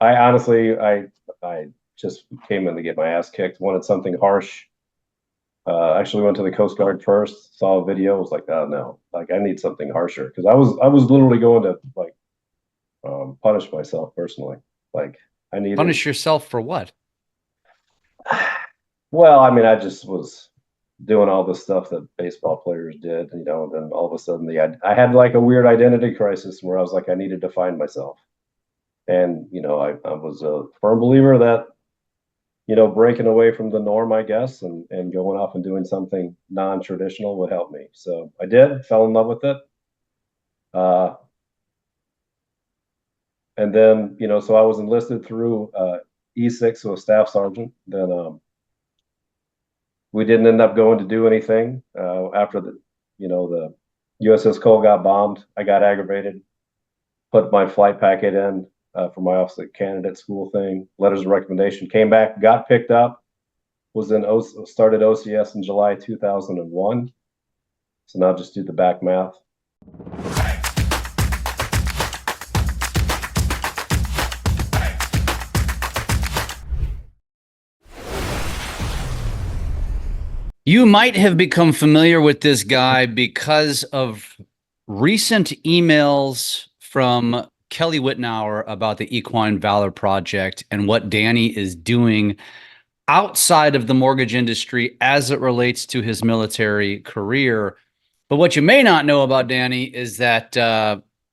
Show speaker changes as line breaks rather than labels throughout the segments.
I honestly, I just came in to get my ass kicked. Wanted something harsh. Actually went to the Coast Guard first. Saw a video. Was like, oh no, like I need something harsher because I was literally going to like punish myself personally. Like I needed.
Punish yourself for what?
Well, I mean, I just was doing all the stuff that baseball players did, and then all of a sudden I had like a weird identity crisis where I was like, I needed to find myself. And, I was a firm believer that, breaking away from the norm, I guess, and going off and doing something non-traditional would help me. So I did, fell in love with it. Uh, and then, so I was enlisted through E6, so a staff sergeant. Then we didn't end up going to do anything after the USS Cole got bombed. I got aggravated, put my flight packet in for my officer candidate school thing, letters of recommendation, came back, got picked up, started OCS in July 2001. So now just do the back math.
You might have become familiar with this guy because of recent emails from Kelly Whitnauer about the Equine Valor Project and what Danny is doing outside of the mortgage industry as it relates to his military career. But what you may not know about Danny is that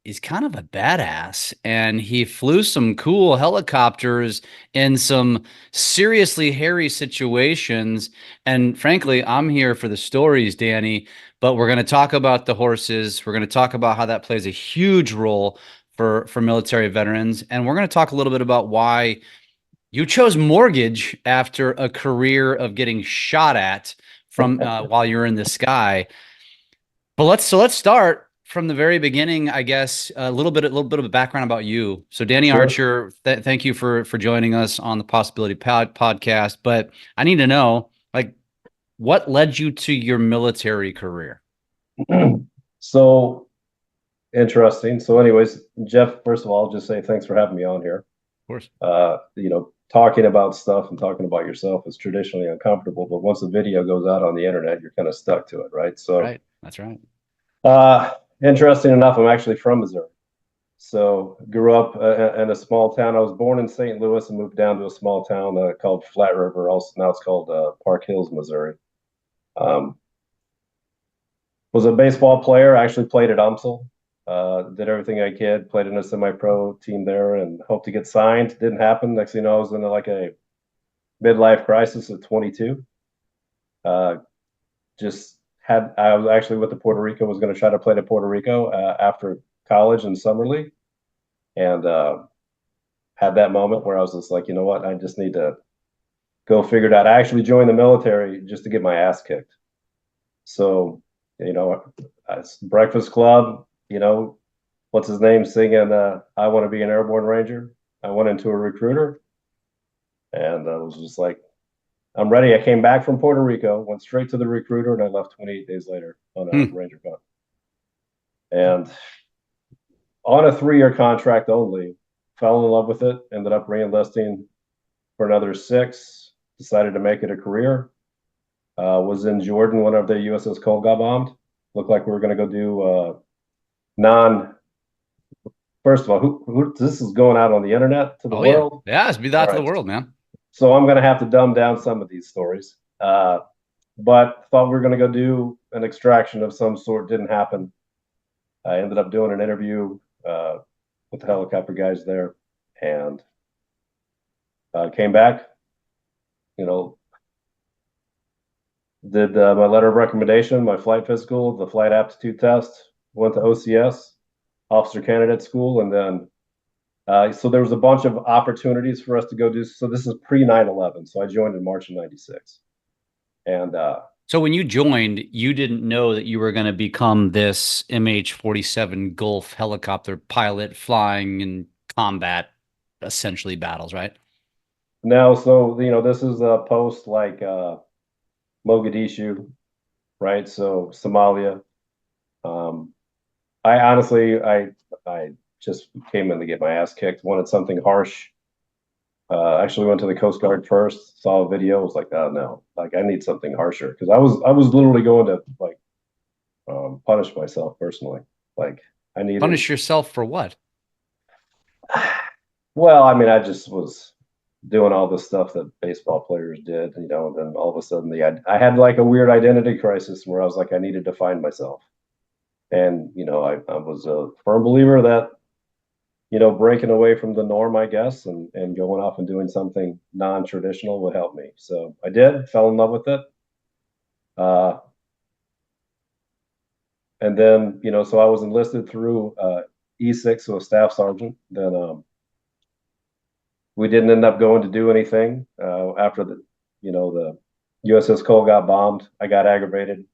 he's kind of a badass, and he flew some cool helicopters in some seriously hairy situations. And frankly, I'm here for the stories, Danny, but we're going to talk about the horses. We're going to talk about how that plays a huge role for military veterans. And we're going to talk a little bit about why you chose mortgage after a career of getting shot at from while you're in the sky. But let's start from the very beginning, I guess. A little bit of a background about you. So, Danny
Sure.
Archer, thank you for joining us on the Possibility podcast. But I need to know, like, what led you to your military career?
So interesting. So, anyways, Jeff, first of all, I'll just say thanks for having me on here.
Of course.
Talking about stuff and talking about yourself is traditionally uncomfortable, but once a video goes out on the internet, you're kind of stuck to it, right? So,
Right. That's right.
uh, interesting enough, I'm actually from Missouri. So, grew up in a small town. I was born in St. Louis and moved down to a small town called Flat River. Also, now it's called Park Hills, Missouri. Um, was a baseball player. I actually played at UMSL. Did everything I could. Played in a semi-pro team there, and hoped to get signed. Didn't happen. Next thing you know, I was in like a midlife crisis at 22. Uh, just had I was actually with the Puerto Rico. Was going to try to play to Puerto Rico after college and summer league, and had that moment where I was just like, you know what, I just need to go figure it out. I actually joined the military just to get my ass kicked. So, you know, Breakfast Club, what's his name singing, I want to be an airborne ranger. I went into a recruiter and I was just like, I'm ready. I came back from Puerto Rico, went straight to the recruiter, and I left 28 days later on a
Hmm.
ranger con. And on a 3-year contract only, fell in love with it, ended up reenlisting for another 6, decided to make it a career. Was in Jordan whenever the USS Cole got bombed. Looked like we were going to go do non. First of all, who this is going out on the internet to the
Oh yeah,
world?
yeah. It's be
All
that to the
right,
world, man.
so I'm going to have to dumb down some of these stories. But thought we were going to go do an extraction of some sort. Didn't happen. I ended up doing an interview with the helicopter guys there, and came back. You know, did my letter of recommendation, my flight physical, the flight aptitude test. Went to OCS, officer candidate school, and then so there was a bunch of opportunities for us to go do. So this is pre 9/11. So I joined in March of '96, and
So when you joined, you didn't know that you were going to become this MH-47 Gulf helicopter pilot flying in combat, essentially battles, right?
now, so this is a post like Mogadishu, right? So Somalia. Um, I honestly, I just came in to get my ass kicked. Wanted something harsh. Actually went to the Coast Guard first, saw a video, was like, oh no, like I need something harsher because I was literally going to like punish myself personally. Like I needed.
Punish yourself for what?
Well, I mean, I just was doing all this stuff that baseball players did, and then all of a sudden I had like a weird identity crisis where I was like, I needed to find myself. And, I was a firm believer that, breaking away from the norm, I guess, and going off and doing something non-traditional would help me. So I did, fell in love with it. Uh, and then, so I was enlisted through E6, so a staff sergeant. Then we didn't end up going to do anything after the USS Cole got bombed. I got aggravated,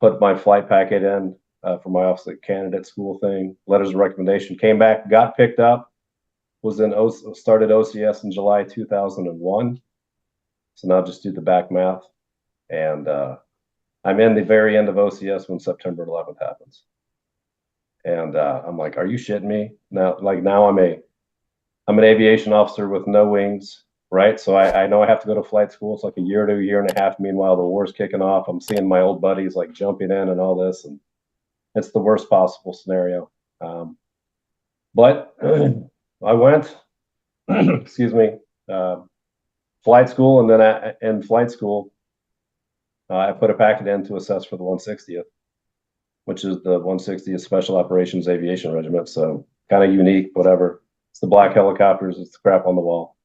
put my flight packet in for my officer candidate school thing, letters of recommendation, came back, got picked up, started OCS in July 2001. So now just do the back math. And I'm in the very end of OCS when September 11th happens. And I'm like, are you shitting me? Now I'm an aviation officer with no wings, right? So I know I have to go to flight school. It's like a year to a year and a half. Meanwhile, the war's kicking off. I'm seeing my old buddies like jumping in and all this, and it's the worst possible scenario. But I went, excuse me, flight school, and then in flight school, I put a packet in to assess for the 160th, which is the 160th Special Operations Aviation Regiment. So kind of unique, whatever. It's the black helicopters. It's the crap on the wall.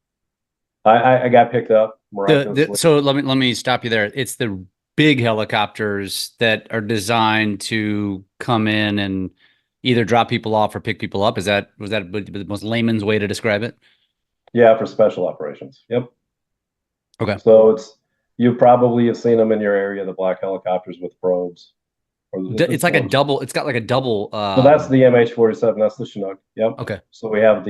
I got picked up miraculously.
So let me stop you there. It's the big helicopters that are designed to come in and either drop people off or pick people up. Was that the most layman's way to describe it?
Yeah, for special operations. Yep.
Okay.
So you probably have seen them in your area, the black helicopters with probes.
It's like a double. It's got like a double.
So that's the MH-47. That's the Chinook. Yep.
Okay.
So we have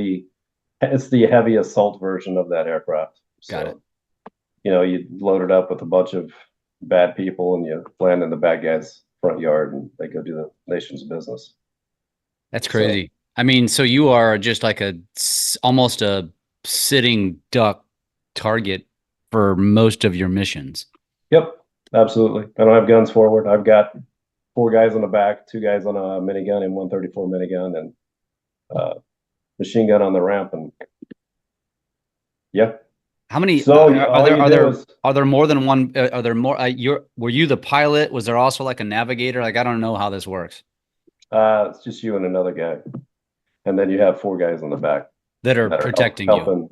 it's the heavy assault version of that aircraft.
Got it.
You load it up with a bunch of bad people and you land in the bad guy's front yard and they go do the nation's business.
That's crazy. I mean, so you are just like almost a sitting duck target for most of your missions.
Yep, absolutely. I don't have guns forward. I've got 4 guys on the back, 2 guys on a minigun and 134 minigun, and machine gun on the ramp. And yeah.
How many?
So
are there more than one? Are there more? Were you the pilot? Was there also like a navigator? Like I don't know how this works.
It's just you and another guy, and then you have 4 guys on the back
that are protecting
helping,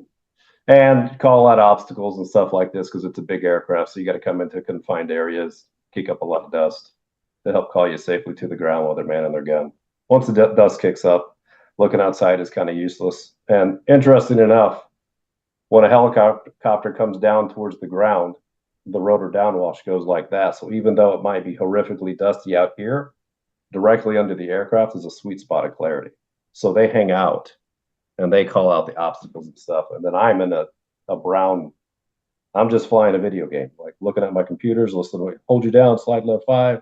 and call out obstacles and stuff like this because it's a big aircraft. So you got to come into confined areas, kick up a lot of dust to help call you safely to the ground while they're manning their gun. Once the dust kicks up, looking outside is kind of useless. And interesting enough, when a helicopter comes down towards the ground, the rotor downwash goes like that. So even though it might be horrifically dusty out here, directly under the aircraft is a sweet spot of clarity. So they hang out and they call out the obstacles and stuff. And then I'm in a brown, I'm just flying a video game, like looking at my computers, listening, hold you down, slide left 5,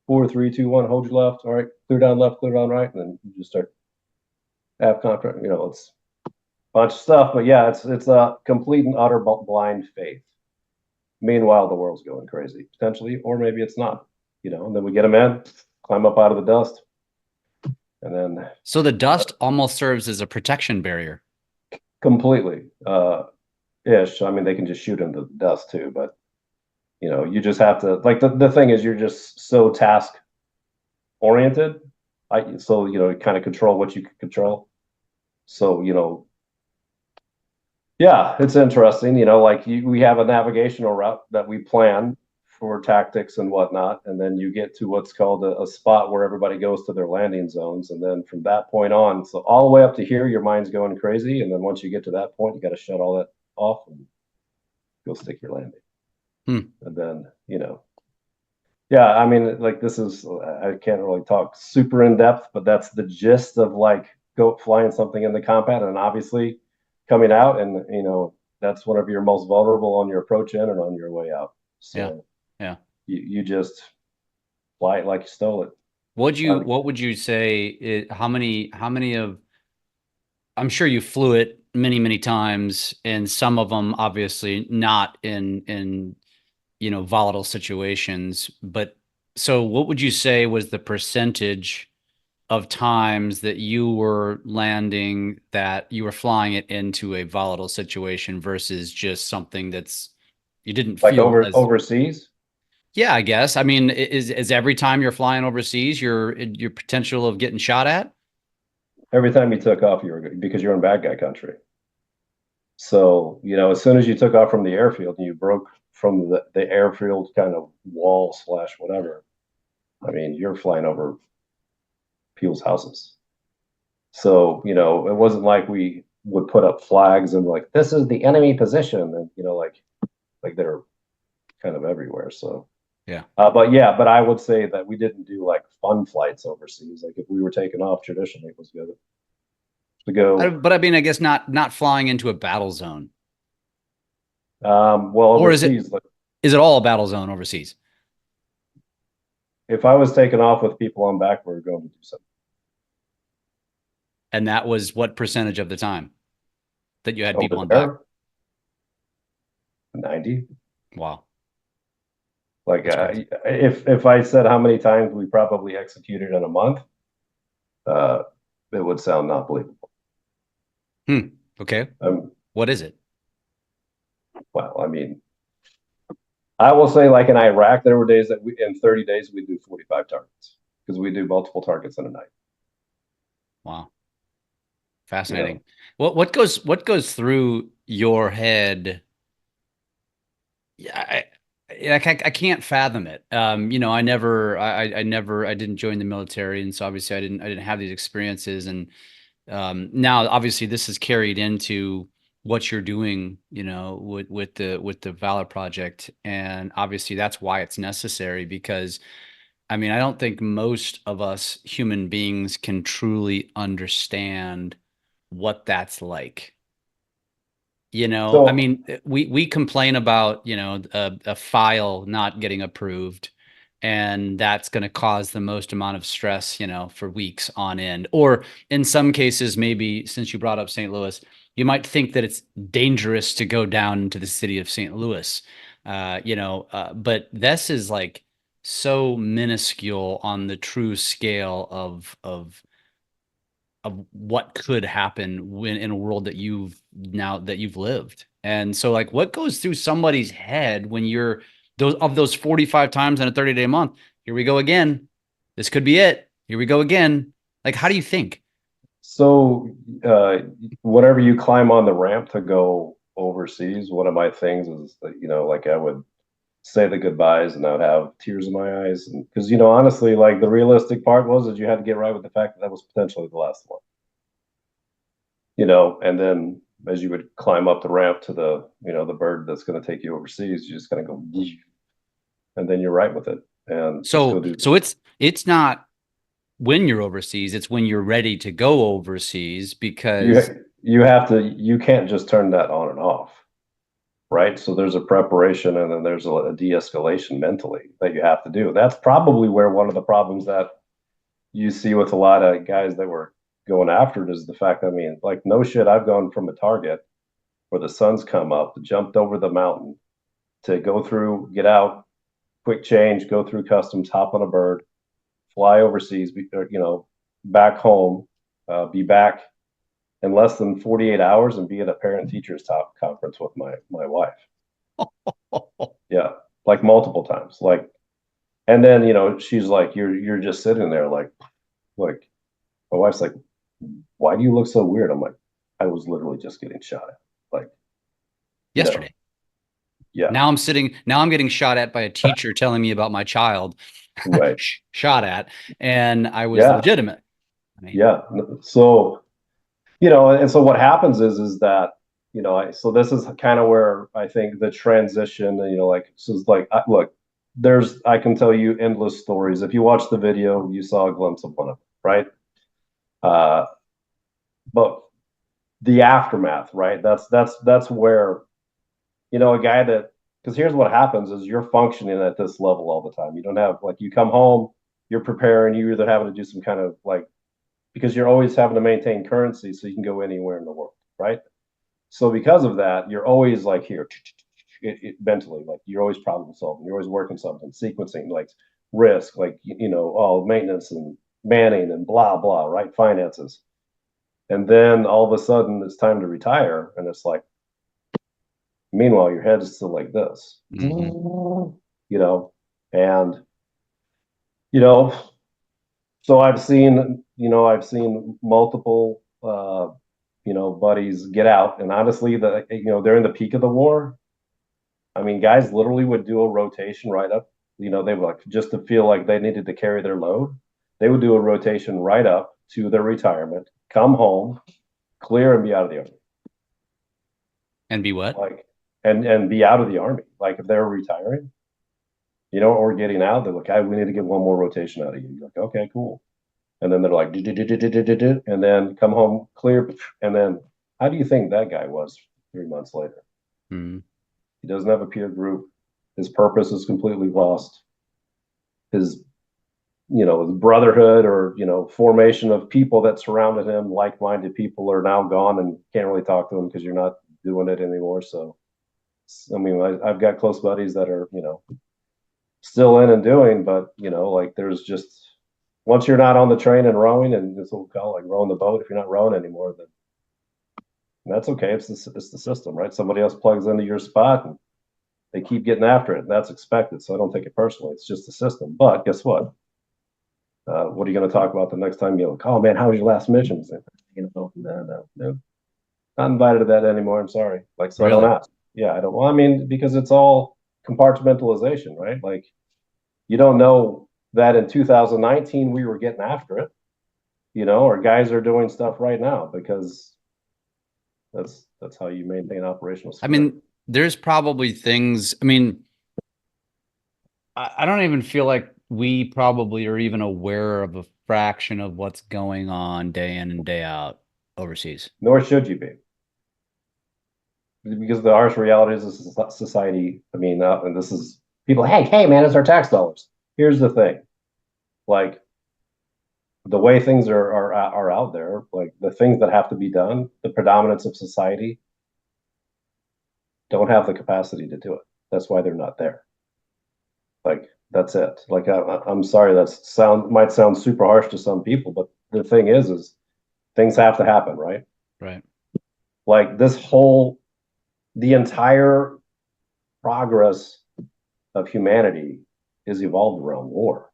4, 3, 2, 1, hold you left. All right, clear down left, clear down right. And then you just start have contract, it's a bunch of stuff. But yeah, it's a complete and utter blind faith. Meanwhile, the world's going crazy, potentially, or maybe it's not, and then we get them in, climb up out of the dust. And then
so the dust almost serves as a protection barrier.
Completely. Ish. I mean, they can just shoot into the dust too, but you just have to like the thing is you're just so task oriented. So kind of control what you can control. So yeah, it's interesting. We have a navigational route that we plan for tactics and whatnot, and then you get to what's called a spot where everybody goes to their landing zones, and then from that point on, so all the way up to here, your mind's going crazy, and then once you get to that point, you got to shut all that off and go stick your landing. And then yeah, I mean, like this is I can't really talk super in depth, but that's the gist of like go flying something in the combat, and obviously coming out, and that's whenever you're most vulnerable on your approach in and on your way out. So
yeah.
You just fly it like you stole it.
What would you say? How many of? I'm sure you flew it many, many times, and some of them obviously not in volatile situations. But so what would you say was the percentage of times that you were landing, that you were flying it into a volatile situation versus just something that's you didn't
Like
feel as
overseas,
yeah, I guess. I mean, is every time you're flying overseas, your potential of getting shot at?
every time you took off, you were because you're in bad guy country. So, as soon as you took off from the airfield and you broke from the airfield kind of wall slash whatever, I mean, you're flying over people's houses. So, it wasn't like we would put up flags and like, this is the enemy position. And, like they're kind of everywhere. So,
Yeah.
but I would say that we didn't do like fun flights overseas. Like if we were taking off traditionally, it was good to go.
But I mean, I guess not flying into a battle zone.
Well,
Or
overseas, like
is it all a battle zone overseas?
if I was taking off with people on back, we were going to do something
And that was what percentage of the time that you had people
over
on back?
there. 90.
Wow.
Like
That's crazy.
if I said how many times we probably executed in a month, uh, it would sound not believable.
Hmm. Okay.
Um,
What is it?
well, I mean, I will say like in Iraq, there were days that we in 30 days we do 45 targets because we do multiple targets in a night.
Wow.
You know,
Fascinating. What goes through your head? Yeah, I can't fathom it. I didn't join the military, and so obviously I didn't have these experiences. And now obviously this is carried into what you're doing, with the Valor Project, and obviously that's why it's necessary because I mean I don't think most of us human beings can truly understand what that's like. I
so
mean, we complain about, a file not getting approved, and that's going to cause the most amount of stress, for weeks on end. Or in some cases, maybe since you brought up St. Louis, you might think that it's dangerous to go down into the city of St. Louis. But this is like so minuscule on the true scale of what could happen when in a world that you've lived. And so like what goes through somebody's head when you're those 45 times in a 30-day month, here we go again. This could be it. Here we go again. Like how do you think?
so uh, whenever you climb on the ramp to go overseas, one of my things is that like I would say the goodbyes and I would have tears in my eyes, and because honestly, like the realistic part was that you had to get right with the fact that that was potentially the last one. And then as you would climb up the ramp to the bird that's going to take you overseas, you just kind of go, and then you're right with it, and just go
So
do.
so it's not when you're overseas, it's when you're ready to go overseas because
You can't just turn that on and off, right? So there's a preparation, and then there's a de-escalation mentally that you have to do. That's probably where one of the problems that you see with a lot of guys that were going after it is the fact. I mean, like no shit, I've gone from a target where the sun's come up, jumped over the mountain to go through, get out, quick change, go through customs, hop on a bird, fly overseas, back home, be back in less than 48 hours and be at a parent teachers top conference with my wife. Yeah, like multiple times. Like, and then she's like, you're just sitting there like my wife's like, why do you look so weird? I'm like, I was literally just getting shot at. Like, you know,
yesterday.
yeah,
Now I'm getting shot at by a teacher telling me about my child
right,
shot at, and I was
yeah,
legitimate. I mean,
yeah. So and so what happens is that so this is kind of where I think the transition, like so it's like look, I can tell you endless stories. If you watch the video, you saw a glimpse of one of them, right? uh but the aftermath, right? That's where a guy that, because here's what happens is you're functioning at this level all the time. You don't have, like, you come home, you're preparing, you're either having to do some kind of like, because you're always having to maintain currency so you can go anywhere in the world, right? So because of that, you're always like here, mentally, like you're always problem solving. You're always working something, sequencing, like risk, like all maintenance and manning and blah blah, right? Finances. And then all of a sudden it's time to retire, and it's like, meanwhile, your head is still like this, you know, and you know, so I've seen multiple buddies get out, and honestly, they're in the peak of the war. I mean, guys literally would do a rotation right up. They would, like, just to feel like they needed to carry their load. They would do a rotation right up to their retirement, come home, clear, and be out of the army.
And be what?
Like, and be out of the army. Like if they're retiring, or getting out, they're like, we need to get one more rotation out of you. You're like, okay, cool. And then they're like, and then come home, clear. And then how do you think that guy was 3 months later?
Mm-hmm.
He doesn't have a peer group. His purpose is completely lost. His brotherhood or, formation of people that surrounded him, like-minded people, are now gone and can't really talk to him because you're not doing it anymore. So, I mean, I've got close buddies that are, still in and doing, but, like there's just, once you're not on the train and rowing, and this will call like rowing the boat, if you're not rowing anymore, then that's okay. It's the system, right? Somebody else plugs into your spot and they keep getting after it. That's expected. So I don't take it personally. It's just the system. But guess what? What are you going to talk about the next time you're like, oh man, how was your last mission? No. Not invited to that anymore. I'm sorry. Like, so really? I don't ask. Yeah, I don't. Well, I mean, because it's all compartmentalization, right? Like, you don't know that in 2019 we were getting after it, or guys are doing stuff right now, because that's how you maintain operational security.
I mean, there's probably things. I mean, I don't even feel like we probably are even aware of a fraction of what's going on day in and day out overseas.
Nor should you be. Because the harsh realities of society, I mean, and this is people, hey, man, it's our tax dollars. Here's the thing. Like, the way things are out there, like the things that have to be done, the predominance of society don't have the capacity to do it. That's why they're not there. Like, that's it. Like, I'm sorry, might sound super harsh to some people, but the thing is things have to happen, right?
Right.
Like the entire progress of humanity is evolved around war.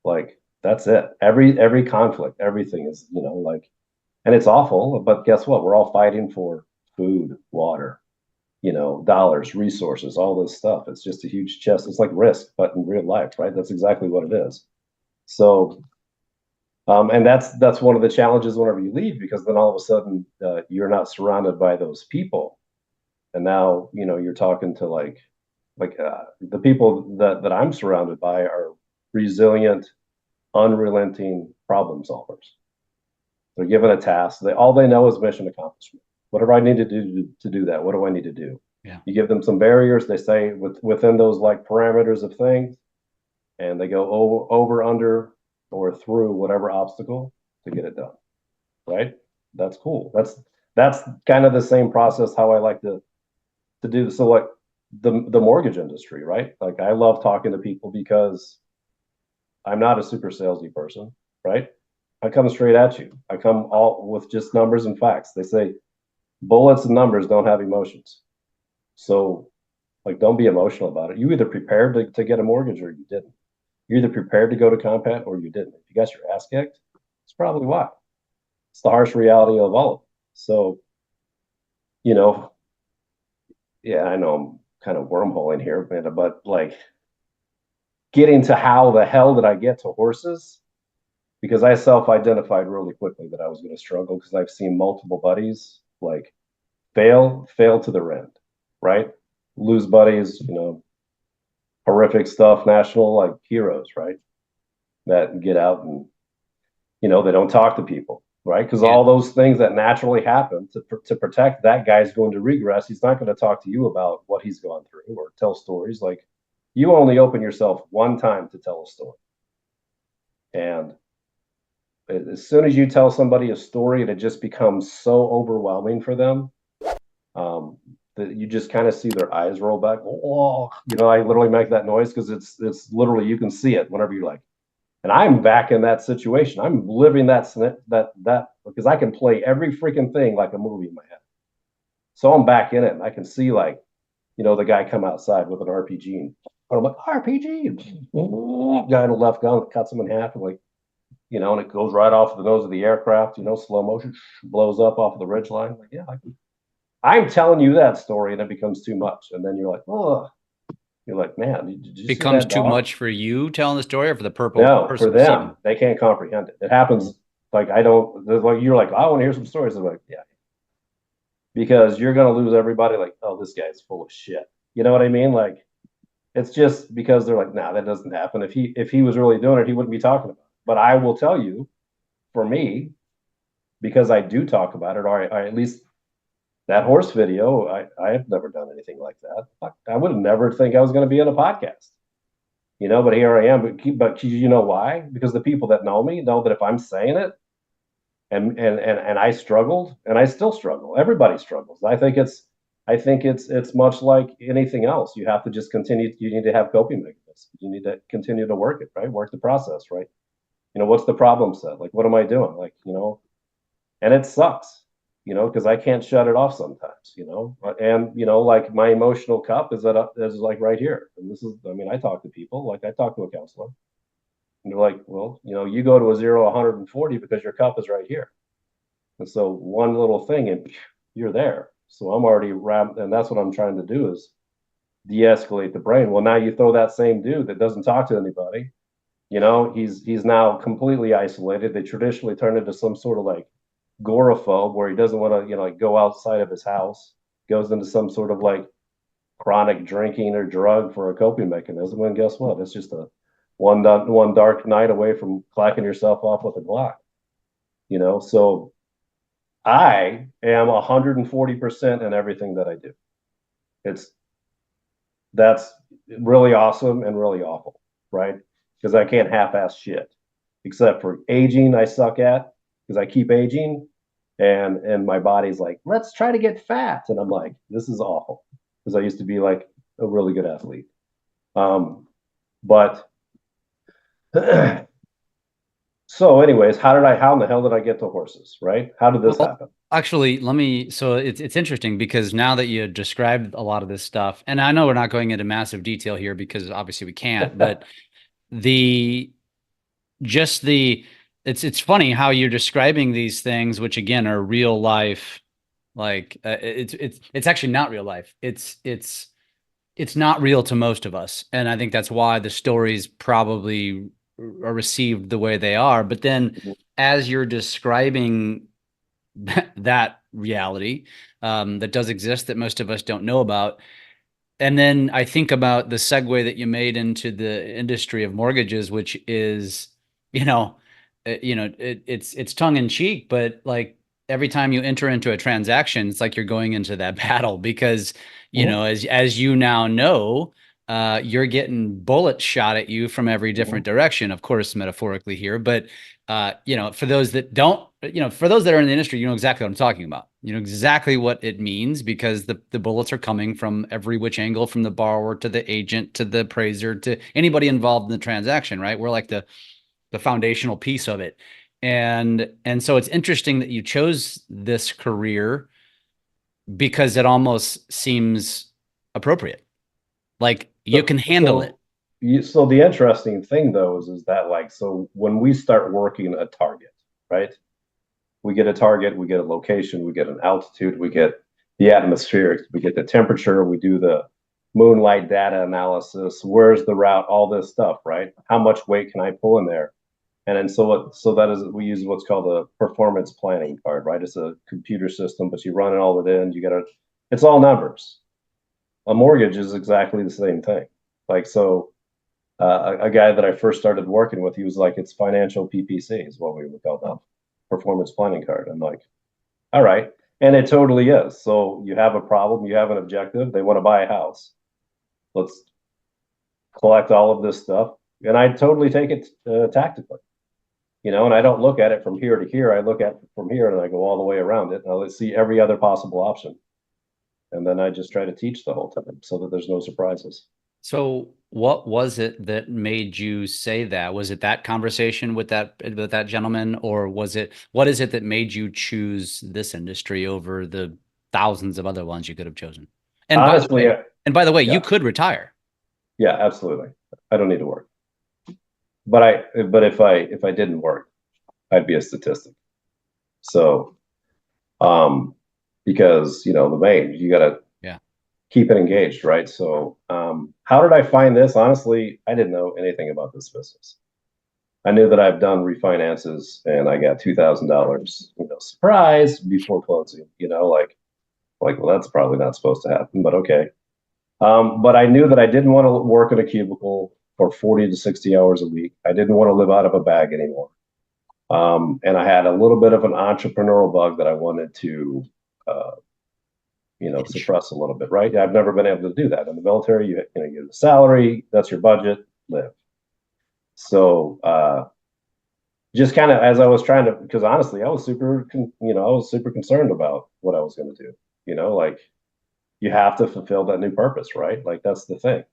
Like, that's it. Every conflict, everything is, like, and it's awful, but guess what? We're all fighting for food, water, dollars, resources, all this stuff. It's just a huge chest. It's like Risk, but in real life, right? That's exactly what it is. So, and that's one of the challenges whenever you leave, because then all of a sudden you're not surrounded by those people, and now you're talking to like the people that I'm surrounded by are resilient, unrelenting problem solvers. They're given a task. All they know is mission accomplishment. Whatever I need to do to do that, what do I need to do?
Yeah.
You give them some barriers. They stay within those like parameters of things, and they go over, under, or through whatever obstacle to get it done. Right? That's cool. That's kind of the same process how I like to do. So like the mortgage industry, right? Like, I love talking to people because I'm not a super salesy person, right? I come straight at you. I come all with just numbers and facts. They say bullets and numbers don't have emotions. So, like, don't be emotional about it. You either prepared to get a mortgage or you didn't. You're either prepared to go to combat or you didn't. If you got your ass kicked, it's probably why. It's the harsh reality of all of it. So, yeah, I know I'm kind of wormholing here, but like, getting to how the hell did I get to horses? Because I self-identified really quickly that I was going to struggle, because I've seen multiple buddies like fail to their end, right? Lose buddies, horrific stuff, national like heroes, right? That get out and they don't talk to people, right? Because all those things that naturally happen to protect that guy's going to regress. He's not going to talk to you about what he's gone through or tell stories. Like, you only open yourself one time to tell a story, and as soon as you tell somebody a story, it just becomes so overwhelming for them, that you just kind of see their eyes roll back. Oh, I literally make that noise because it's literally, you can see it whenever you're like, and I'm back in that situation. I'm living that because I can play every freaking thing like a movie in my head. So I'm back in it, and I can see, like, the guy come outside with an RPG, and I'm like, RPG, guy in the left gun cuts him in half, and like, and it goes right off the nose of the aircraft, slow motion, blows up off of the ridge line. Like, yeah, I'm telling you that story, and it becomes too much, and then you're like, oh, you're like, man, did you see
Becomes
that
too
dog?
much for you telling the story, or for the
No, for
person receiving
them, they can't comprehend it. It happens. Like, I don't. Like, you're like, I want to hear some stories. I'm like, yeah, because you're gonna lose everybody. Like, oh, this guy's full of shit. You know what I mean? Like, it's just because they're like, nah, that doesn't happen. If he was really doing it, he wouldn't be talking about it. But I will tell you, for me, because I do talk about it, or at least that horse video, I have never done anything like that. I would never think I was going to be in a podcast, but here I am. But you know why? Because the people that know me know that if I'm saying it, and I struggled, and I still struggle. Everybody struggles. I think it's much like anything else. You have to just continue. You need to have coping mechanisms. You need to continue to work it, right? Work the process, right? What's the problem set? Like, what am I doing? Like, and it sucks, because I can't shut it off sometimes, and like, my emotional cup is like right here. And this is, I mean, I talk to people, like, I talk to a counselor, and they're like, well, you go to a 0 140 because your cup is right here. And so one little thing, and you're there. So I'm already wrapped, and that's what I'm trying to do, is de-escalate the brain. Well, now you throw that same dude that doesn't talk to anybody, he's now completely isolated. They traditionally turn into some sort of like agoraphobe, where he doesn't want to, like, go outside of his house, goes into some sort of like chronic drinking or drug for a coping mechanism. And guess what? It's just a one dark night away from clacking yourself off with a Glock. So I am 140% in everything that I do. It's That's really awesome and really awful, right? Because I can't half-ass shit, except for aging. I suck at, because I keep aging, and my body's like, let's try to get fat, and I'm like, this is awful, because I used to be like a really good athlete. But so, anyways, how in the hell did I get to horses, right? How did this happen?
Actually, so it's interesting, because now that you described a lot of this stuff, and I know we're not going into massive detail here because obviously we can't, but the just the it's funny how you're describing these things, which again are real life. Like, it's actually not real life. It's not real to most of us, and I think that's why the stories probably are received the way they are. But then, as you're describing that reality, that does exist, that most of us don't know about, and then I think about the segue that you made into the industry of mortgages, which is, it's tongue in cheek, but like, every time you enter into a transaction, it's like you're going into that battle, because, as you now know, you're getting bullets shot at you from every different direction, of course, metaphorically here. But, for those that don't, for those that are in the industry, you know exactly what I'm talking about. You know exactly what it means, because the bullets are coming from every which angle, from the borrower to the agent to the appraiser to anybody involved in the transaction, right? We're like the foundational piece of it. And so it's interesting that you chose this career, because it almost seems appropriate. Like, you can handle it.
So the interesting thing, though, is that, like, so when we start working a target, right? We get a target, we get a location, we get an altitude, we get the atmospheric, we get the temperature, we do the moonlight data analysis, where's the route, all this stuff, right? How much weight can I pull in there? And then so that is, we use what's called a performance planning card, right? It's a computer system, but you run it all within, it's all numbers. A mortgage is exactly the same thing. Like, so a guy that I first started working with, he was like, it's financial PPC is what we would call that, performance planning card. I'm like, all right. And it totally is. So you have a problem, you have an objective, they want to buy a house. Let's collect all of this stuff. And I totally take it tactically. And I don't look at it from here to here. I look at it from here and I go all the way around it. And I see every other possible option. And then I just try to teach the whole time so that there's no surprises.
So what was it that made you say that? Was it that conversation with that gentleman, or what is it that made you choose this industry over the thousands of other ones you could have chosen? And
Honestly,
by the way,
yeah.
you could retire.
Yeah, absolutely. I don't need to work. But if I didn't work, I'd be a statistic. So, because the main, you got to keep it engaged, right? So, how did I find this? Honestly, I didn't know anything about this business. I knew that I've done refinances and I got $2,000, surprise before closing. Well, that's probably not supposed to happen, but okay. But I knew that I didn't want to work in a cubicle for 40 to 60 hours a week. I didn't want to live out of a bag anymore. And I had a little bit of an entrepreneurial bug that I wanted to, suppress a little bit, right? I've never been able to do that. In the military, you get a salary, that's your budget, live. So, just kind of as I was trying to, because honestly, I was super concerned about what I was going to do. You have to fulfill that new purpose, right? Like that's the thing.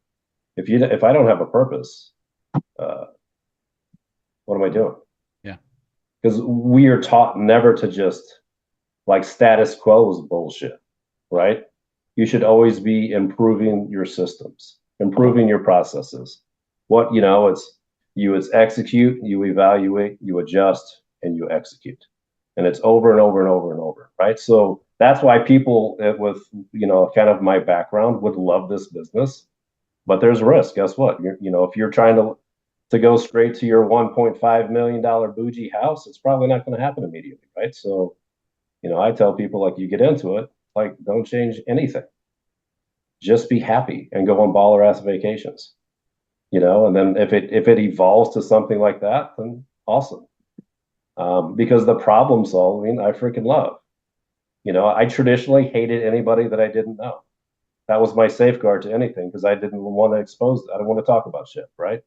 If I don't have a purpose, what am I doing?
Yeah.
Because we are taught never to just like status quo is bullshit, right? You should always be improving your systems, improving your processes. It's execute, you evaluate, you adjust, and you execute. And it's over and over and over and over, right? So that's why people with, kind of my background would love this business, but there's risk. Guess what? If you're trying to go straight to your $1.5 million bougie house, it's probably not going to happen immediately, right? So, I tell people like you get into it, like don't change anything. Just be happy and go on baller ass vacations. And then if it evolves to something like that, then awesome. Because the problem solving I freaking love. I traditionally hated anybody that I didn't know. That was my safeguard to anything because I didn't want to expose. I don't want to talk about shit, right?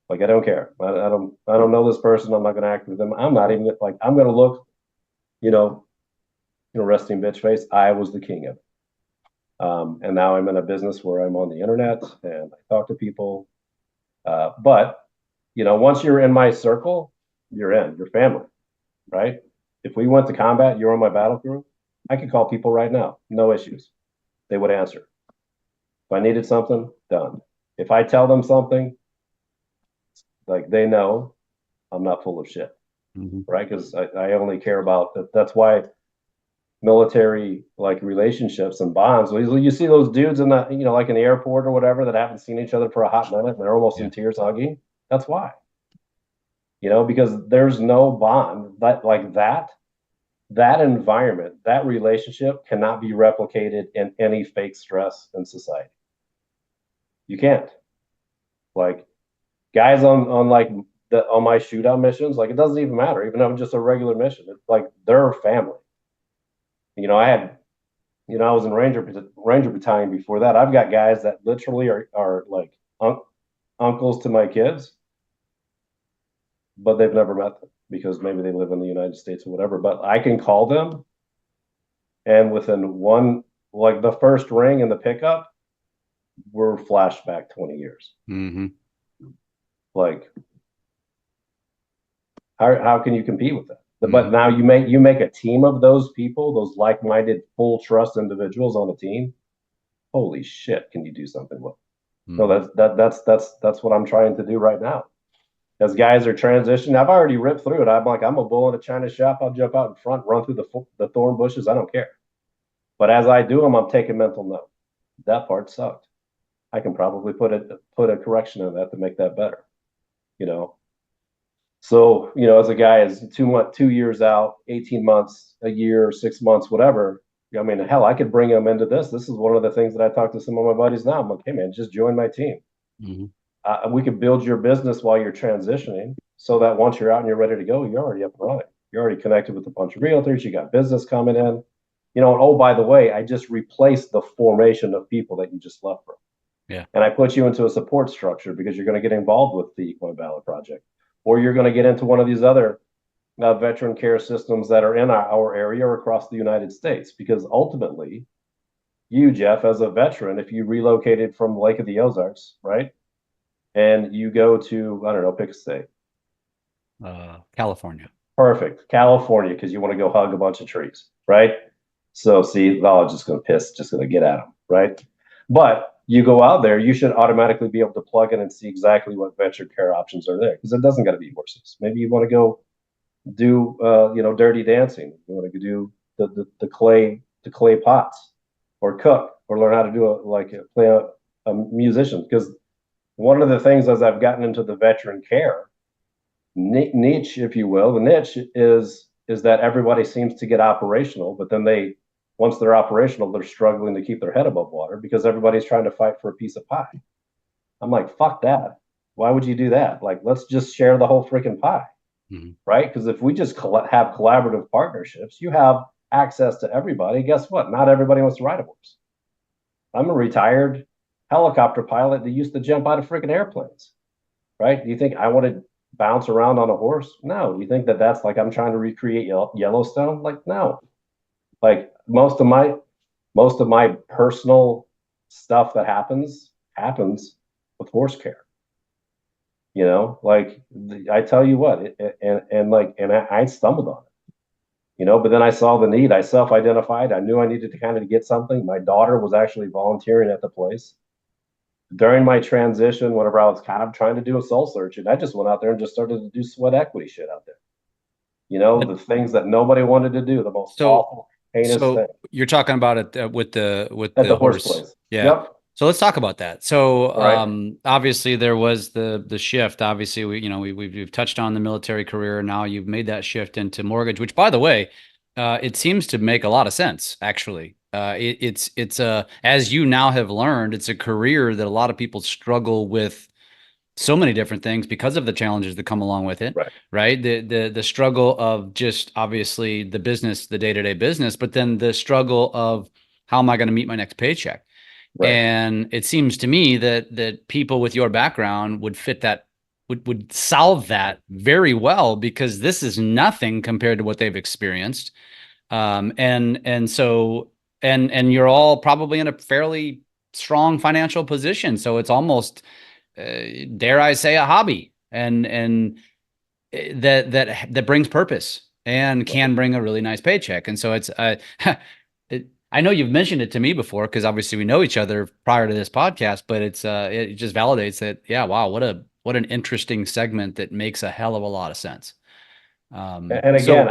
Like I don't care. I don't know this person. I'm not going to act with them. I'm not even like I'm going to look, resting bitch face. I was the king of it. And now I'm in a business where I'm on the internet and I talk to people. But once you're in my circle, you're in your family, right? If we went to combat, you're on my battle crew. I could call people right now, no issues. They would answer. If I needed something, done. If I tell them something, like they know I'm not full of shit, right? Because I only care about that. That's why military like relationships and bonds. You see those dudes in the like in the airport or whatever that haven't seen each other for a hot minute and they're almost in tears hugging. That's why. Because there's no bond that environment, that relationship cannot be replicated in any fake stress in society. You can't. Like guys on like on my shootout missions, like it doesn't even matter. Even if I'm just a regular mission, it's like they're family. I was in Ranger Battalion before that. I've got guys that literally are like uncles to my kids, but they've never met them because maybe they live in the United States or whatever. But I can call them, and within like the first ring in the pickup, we're flashed back 20 years.
Mm-hmm.
Like, how can you compete with that? But now you make a team of those people, those like-minded, full trust individuals on a team. Holy shit, can you do something with? No, that's what I'm trying to do right now. As guys are transitioning, I've already ripped through it. I'm a bull in a china shop. I'll jump out in front, run through the thorn bushes. I don't care. But as I do them, I'm taking mental note. That part sucked. I can probably put a correction in that to make that better. So, as a guy is 2 years out, 18 months, a year, 6 months, whatever, I mean, hell, I could bring him into this. This is one of the things that I talk to some of my buddies now. I'm like, hey, man, just join my team. We could build your business while you're transitioning so that once you're out and you're ready to go, you're already up and running. You're already connected with a bunch of realtors. You got business coming in. And oh, by the way, I just replaced the formation of people that you just left from.
Yeah.
And I put you into a support structure because you're going to get involved with the Equine Valor Project. or you're going to get into one of these other veteran care systems that are in our area or across the United States. Because ultimately, you, Jeff, as a veteran, if you relocated from Lake of the Ozarks, right, and you go to, I don't know, pick a state.
California.
Perfect. California, because you want to go hug a bunch of trees, right? So see, oh, just going to piss, just going to get at them, right? But you go out there, you should automatically be able to plug in and see exactly what veteran care options are there, because it doesn't got to be horses. Maybe you want to go do, dirty dancing. You want to do the clay pots, or cook, or learn how to do play a musician. Because one of the things as I've gotten into the veteran care niche, if you will, the niche is that everybody seems to get operational, but then once they're operational, they're struggling to keep their head above water because everybody's trying to fight for a piece of pie. I'm like, fuck that. Why would you do that? Like, let's just share the whole freaking pie, right? Because if we just have collaborative partnerships, you have access to everybody. Guess what? Not everybody wants to ride a horse. I'm a retired helicopter pilot that used to jump out of freaking airplanes, right? Do you think I want to bounce around on a horse? No. Do you think that that's like I'm trying to recreate Yellowstone? Like, no. Like most of my personal stuff that happens with horse care. Like I tell you what, and I stumbled on it. But then I saw the need. I self-identified. I knew I needed to kind of get something. My daughter was actually volunteering at the place during my transition, whenever I was kind of trying to do a soul search, and I just went out there and just started to do sweat equity shit out there. The things that nobody wanted to do, the most awful, heinous thing.
You're talking about it with the
at the horse place.
Yeah.
Yep.
So let's talk about that. So
Right.
obviously there was the shift. Obviously we've touched on the military career. Now you've made that shift into mortgage, which by the way, it seems to make a lot of sense actually. It's as you now have learned, it's a career that a lot of people struggle with so many different things because of the challenges that come along with it, right? The struggle of just obviously the business, the day-to-day business, but then the struggle of how am I going to meet my next paycheck?
Right.
And it seems to me that people with your background would fit that, would solve that very well, because this is nothing compared to what they've experienced. And you're all probably in a fairly strong financial position. So it's almost, dare I say, a hobby, and that brings purpose and can bring a really nice paycheck. And so it's, I know you've mentioned it to me before, because obviously we know each other prior to this podcast, but it just validates that, yeah, wow, what an interesting segment that makes a hell of a lot of sense.
And again,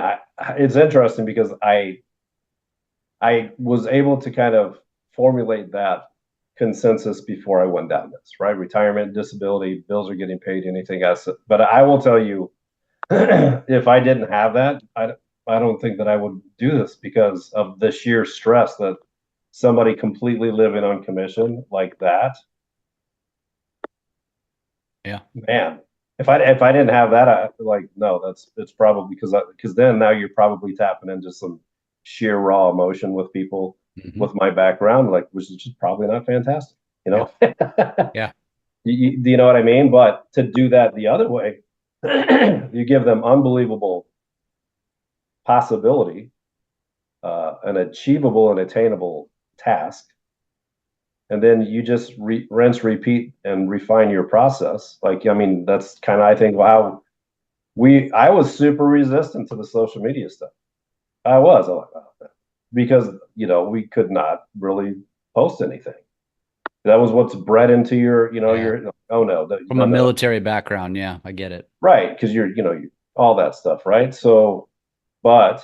it's interesting because I was able to kind of formulate that consensus before I went down this, right? Retirement, disability, bills are getting paid, anything else. But I will tell you, if I didn't have that, I don't think that I would do this, because of the sheer stress that somebody completely living on commission like that.
Yeah,
man, if I didn't have that, no, it's probably because then now you're probably tapping into some sheer raw emotion with people with my background, which is just probably not fantastic,
yeah.
Do you know what I mean? But to do that the other way, you give them unbelievable possibility, an achievable and attainable task, and then you just rinse, repeat, and refine your process. That's kind of, I think, wow. I was super resistant to the social media stuff. I was because we could not really post anything. That was what's bred into your, your, oh no,
from a military background. Yeah, I get it.
Right, because you're all that stuff, right? So, but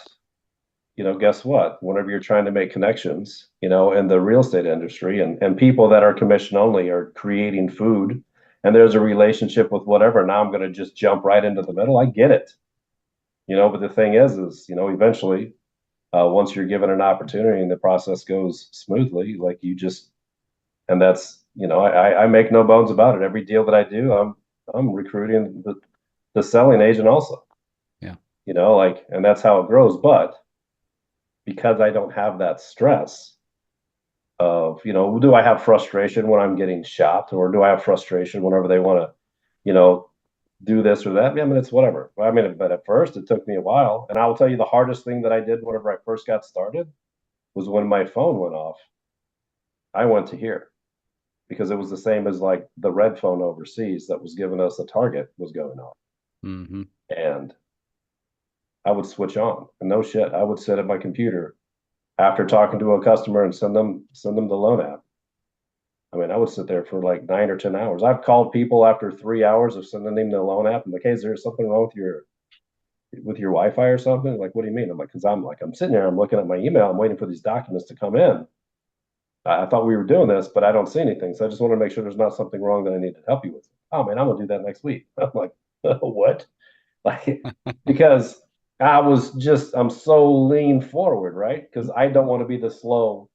guess what? Whenever you're trying to make connections, in the real estate industry, and people that are commission only are creating food, and there's a relationship with whatever, now I'm going to just jump right into the middle. I get it. But the thing is, eventually, once you're given an opportunity and the process goes smoothly, and that's, I make no bones about it. Every deal that I do, I'm recruiting the selling agent also.
Yeah.
And that's how it grows. But because I don't have that stress of, do I have frustration when I'm getting shopped, or do I have frustration whenever they want to, do this or that. I mean, it's whatever. I mean, but at first it took me a while. And I will tell you the hardest thing that I did whenever I first got started was when my phone went off, I went to here because it was the same as like the red phone overseas that was giving us a target was going off.
Mm-hmm.
And I would switch on. And no shit, I would sit at my computer after talking to a customer and send them the loan app. I mean, I would sit there for like 9 or 10 hours. I've called people after 3 hours of sending them the loan app. I'm like, hey, is there something wrong with your Wi-Fi or something? Like, what do you mean? I'm like, because I'm sitting there, I'm looking at my email, I'm waiting for these documents to come in. I thought we were doing this, but I don't see anything. So I just want to make sure there's not something wrong that I need to help you with. Oh man, I'm gonna do that next week. I'm like, what? Like, because I'm so lean forward, right? Because I don't want to be the slow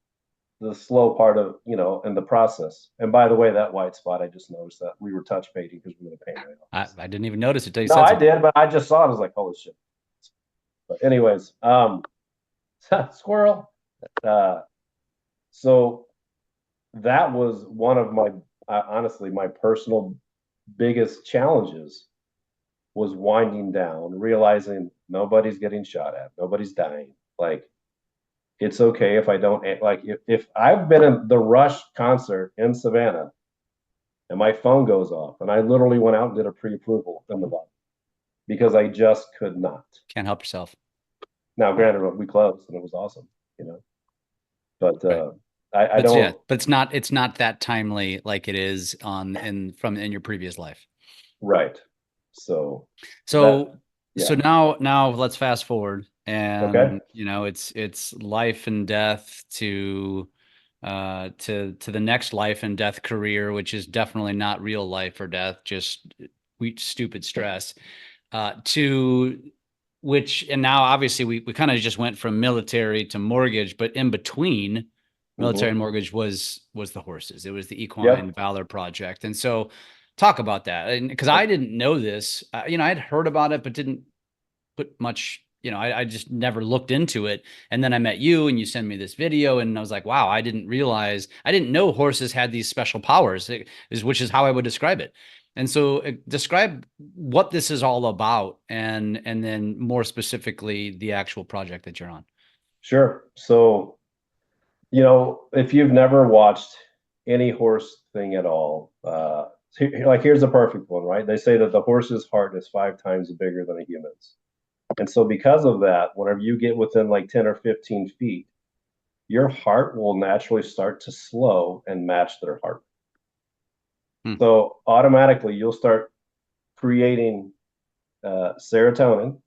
part of, in the process. And by the way, that white spot, I just noticed that we were touch painting because we're going to paint right off.
I didn't even notice it until you
No,
said
I
something.
did, but I just saw it. I was like, holy shit. But anyways, squirrel. Uh, so that was one of my, honestly, my personal biggest challenges was winding down, realizing nobody's getting shot at, nobody's dying. Like, it's okay if I don't, like, if I've been in the Rush concert in Savannah and my phone goes off, and I literally went out and did a pre-approval in the bottom because I just could not.
Can't help yourself.
Now, granted, we closed and it was awesome, but
Right.
I
But yeah,
don't.
but it's not that timely like it is in your previous life.
Right. So that,
So
yeah.
now let's fast forward,
Okay.
and it's life and death to the next life and death career, which is definitely not real life or death, just stupid stress. To which, and now obviously we kind of just went from military to mortgage, but in between military
Mm-hmm.
and mortgage was the horses. It was the Equine
Yep.
Valor Project. And so talk about that. And because I didn't know this, I'd heard about it, but didn't put much, I just never looked into it. And then I met you and you sent me this video and I was like, wow, I didn't know horses had these special powers, which is how I would describe it. And so describe what this is all about and then more specifically the actual project that you're on.
Sure. So, if you've never watched any horse thing at all, like here's a perfect one, right? They say that the horse's heart is 5 times bigger than a human's. And so, because of that, whenever you get within like 10 or 15 feet, your heart will naturally start to slow and match their heart.
Hmm.
So, automatically, you'll start creating serotonin,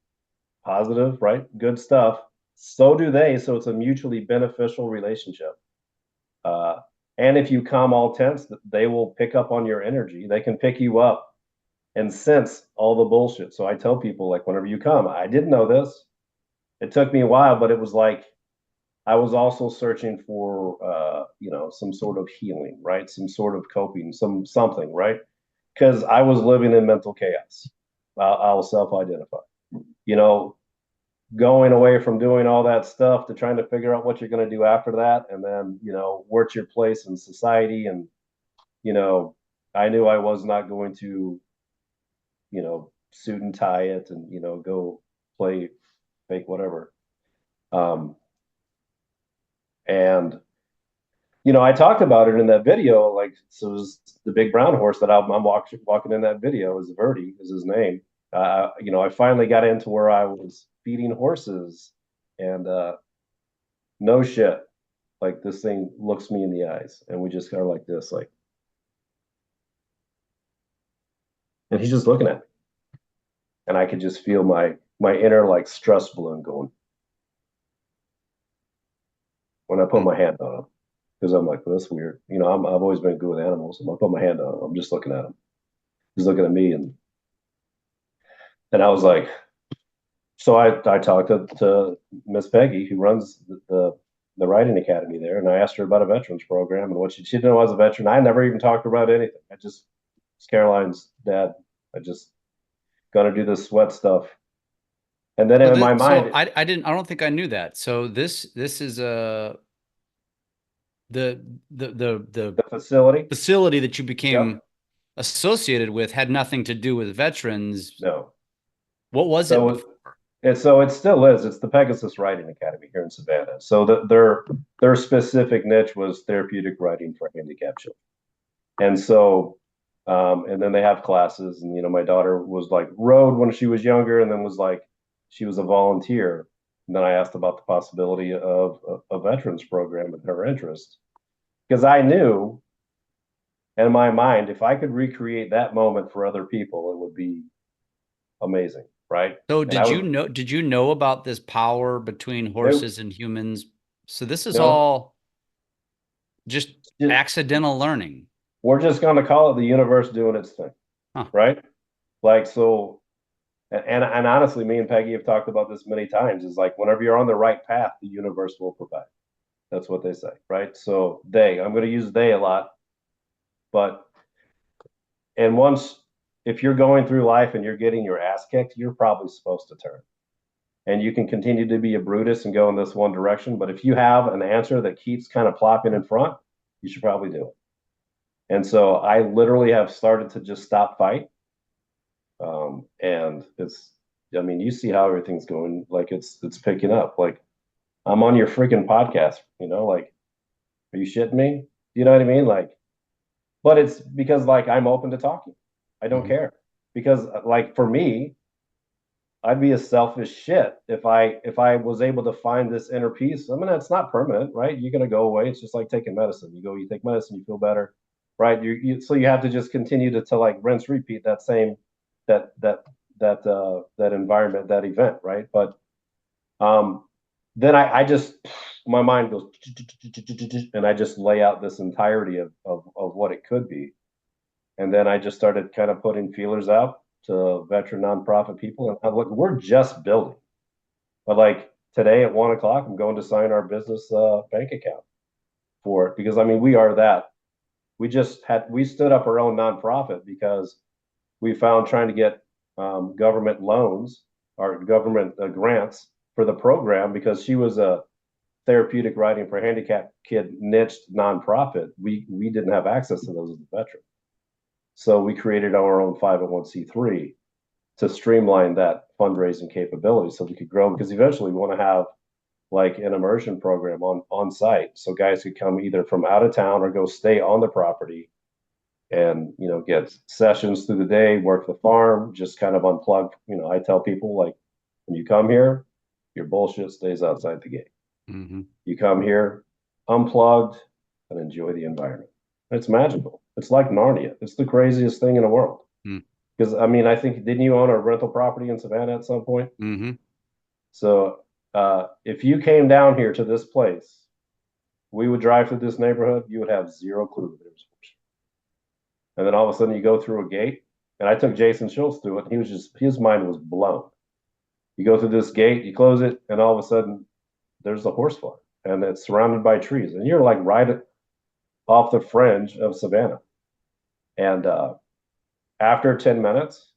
positive, right? Good stuff. So do they. So, it's a mutually beneficial relationship. Uh, and if you calm all tense, they will pick up on your energy. They can pick you up and sense all the bullshit. So I tell people, like, whenever you come, I didn't know this. It took me a while, but it was like I was also searching for, some sort of healing, right? Some sort of coping, something, right? Because I was living in mental chaos. I'll self-identify. You know, going away from doing all that stuff to trying to figure out what you're going to do after that, and then what's your place in society, and you know, I knew I was not going to suit and tie it and go play fake whatever. Um, and I talked about it in that video. Like, so it was the big brown horse that I'm walking in that video is Verdi is his name. I finally got into where I was feeding horses, and no shit, like this thing looks me in the eyes, and we just are like this, like, and he's just looking at me, and I could just feel my inner like stress balloon going when I put
Hmm.
my hand on him because I'm like, well, that's weird. I've always been good with animals. I'm gonna put my hand on him. I'm just looking at him. He's looking at me, and I was like, so I talked to Miss Peggy who runs the riding academy there, and I asked her about a veterans program and what she didn't know I was a veteran. I never even talked about anything. It's Caroline's dad. I just gonna do this sweat stuff, and then in my
So
mind,
I don't think I knew that. So this is the
the facility.
facility that you became
Yep.
associated with had nothing to do with veterans.
No.
What was it before?
So it still is. It's the Pegasus Riding Academy here in Savannah. So their specific niche was therapeutic riding for handicapped children. And so, and then they have classes. And, my daughter was like rode when she was younger and then was like, she was a volunteer. And then I asked about the possibility of a veterans program and her interest. Because I knew in my mind, if I could recreate that moment for other people, it would be amazing. Right.
So
And I was,
did you know about this power between
nope,
horses and humans? So this is
nope.
all just accidental learning.
We're just going to call it the universe doing its thing.
Huh.
Right. Like, so, and honestly, me and Peggy have talked about this many times, is like, whenever you're on the right path, the universe will provide. That's what they say. Right. So I'm going to use they a lot, but, and once, if you're going through life and you're getting your ass kicked, you're probably supposed to turn. And you can continue to be a Brutus and go in this one direction. But if you have an answer that keeps kind of plopping in front, you should probably do it. And so I literally have started to just stop fight. And I mean, you see how everything's going, like it's picking up. Like, I'm on your freaking podcast, like, are you shitting me? You know what I mean? Like, but it's because like I'm open to talking. I don't care. Because like for me, I'd be a selfish shit if I was able to find this inner peace. I mean, it's not permanent, right? You're gonna go away. It's just like taking medicine. You take medicine, you feel better, right? So you have to just continue to like rinse, repeat that same that environment, that event, right? But then I just my mind goes and I just lay out this entirety of what it could be, and then I just started kind of putting feelers out to veteran nonprofit people, and look, we're just building. But like today at 1 o'clock, I'm going to sign our business bank account for it because I mean we are that. We stood up our own nonprofit because we found trying to get government loans or government grants for the program because she was a therapeutic riding for handicapped kid niched nonprofit. We didn't have access to those as a veteran. So we created our own 501c3 to streamline that fundraising capability so we could grow because eventually we want to have like an immersion program on site so guys could come either from out of town or go stay on the property and get sessions through the day, work the farm, just kind of unplug. I tell people like when you come here, your bullshit stays outside the gate.
Mm-hmm.
You come here unplugged and enjoy the environment. It's magical. It's like Narnia. It's the craziest thing in the world. Because I mean, I think didn't you own a rental property in Savannah at some point?
Mm-hmm.
So if you came down here to this place, we would drive through this neighborhood. You would have zero clue that it was horse. And then all of a sudden, you go through a gate. And I took Jason Schultz through it. And he was just his mind was blown. You go through this gate, you close it, and all of a sudden, there's a horse farm, and it's surrounded by trees, and you're like right off the fringe of Savannah. And after 10 minutes,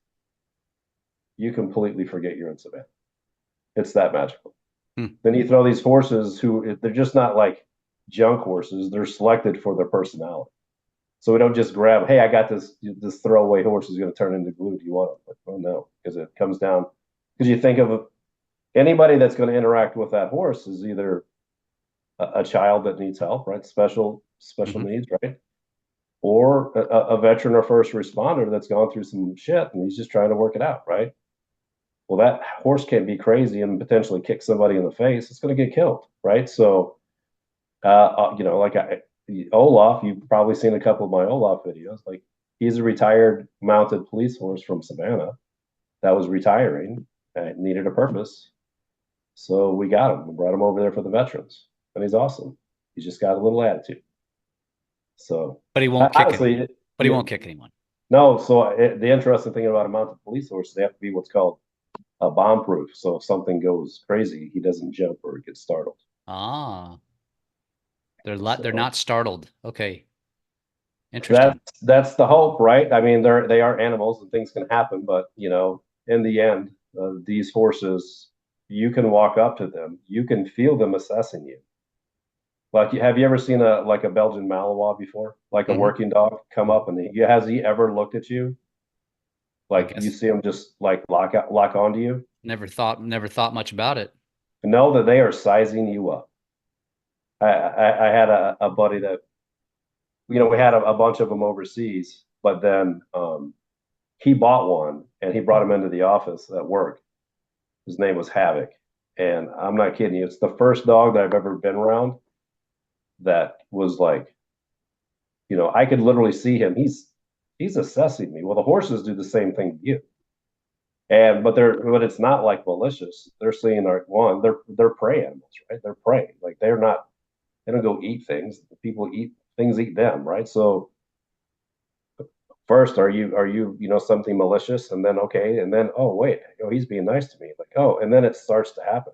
you completely forget you're in Savannah. It's that magical. Then you throw these horses they're just not like junk horses. They're selected for their personality. So we don't just grab, hey, I got this throwaway horse is going to turn into glue. Do you want it? Like, oh no, because it comes down. Because you think of anybody that's going to interact with that horse is either a child that needs help, right? Special needs, right? Or a veteran or first responder that's gone through some shit and he's just trying to work it out, right? Well, that horse can be crazy and potentially kick somebody in the face. It's going to get killed, right? So, like Olaf, you've probably seen a couple of my Olaf videos. Like he's a retired mounted police horse from Savannah that was retiring and needed a purpose. So we got him and brought him over there for the veterans, and he's awesome. He's just got a little attitude. So,
but he won't kick
honestly,
anyone. But he won't kick anyone.
No. So the interesting thing about a mounted police horse, they have to be what's called a bomb proof. So if something goes crazy, he doesn't jump or get startled.
Ah, they're not startled. Okay, interesting.
That's the hope, right? I mean, they are animals and things can happen, but in the end, these horses, you can walk up to them, you can feel them assessing you. Like, have you ever seen a Belgian Malinois before? Like a
Hmm.
working dog come up and has he ever looked at you?
I
Like you
guess
see him just like lock onto you?
never thought much about it.
Know that they are sizing you up. I had a buddy that we had a bunch of them overseas, but then he bought one and he brought him into the office at work. His name was Havoc, and I'm not kidding you. It's the first dog that I've ever been around that was like, I could literally see him. He's assessing me. Well, the horses do the same thing to you. But it's not like malicious. They're seeing they're prey animals, right? They're prey. Like they don't go eat things. People eat things, eat them, right? So first, are you something malicious? And then okay, and then oh wait, he's being nice to me. Like, oh, and then it starts to happen.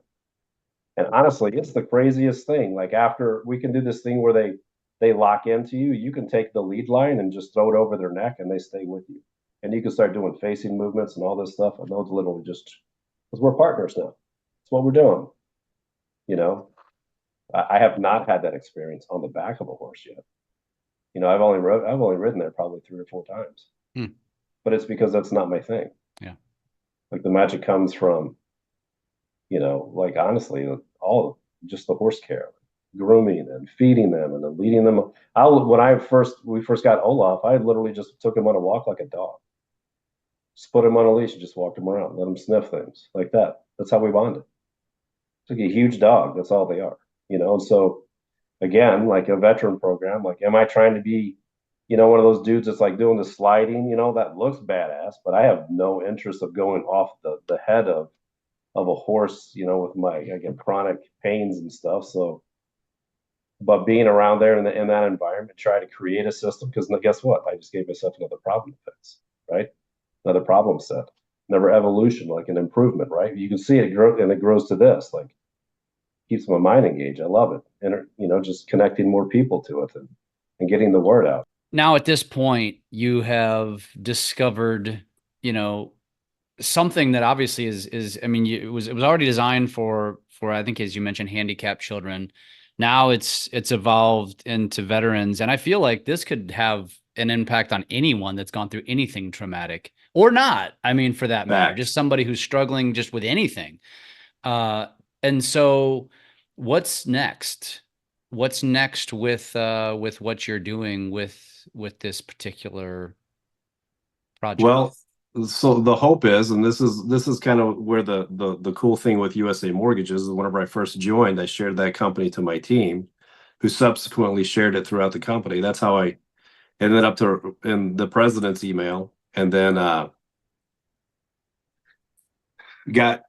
And honestly, it's the craziest thing. Like after we can do this thing where they lock into you, you can take the lead line and just throw it over their neck and they stay with you. And you can start doing facing movements and all this stuff. And those literally just because we're partners now. That's what we're doing. You know, I have not had that experience on the back of a horse yet. I've only ridden there probably 3 or 4 times.
Hmm.
But it's because that's not my thing.
Yeah.
Like the magic comes from, like honestly, all just the horse care, grooming and feeding them and then leading them. When we first got Olaf, I literally just took him on a walk like a dog. Just put him on a leash and just walked him around, let him sniff things like that. That's how we bonded. It's like a huge dog. That's all they are. And so again, like a veteran program, like, am I trying to be, one of those dudes that's like doing the sliding, that looks badass, but I have no interest of going off the head of a horse, with I get chronic pains and stuff. So, but being around there in that environment, try to create a system because guess what? I just gave myself another problem to fix, right? Another problem set, another evolution, like an improvement, right? You can see it grow and it grows to this, like keeps my mind engaged. I love it. And, just connecting more people to it and getting the word out.
Now at this point, you have discovered, something that obviously is I mean, it was already designed for I think, as you mentioned, handicapped children. Now it's evolved into veterans, and I feel like this could have an impact on anyone that's gone through anything traumatic or not. I mean, for that matter, just somebody who's struggling just with anything. And so what's next? What's next with what you're doing with this particular project?
Well, so the hope is, and this is kind of where the cool thing with USA Mortgages is whenever I first joined, I shared that company to my team, who subsequently shared it throughout the company. That's how I ended up in the president's email, and then got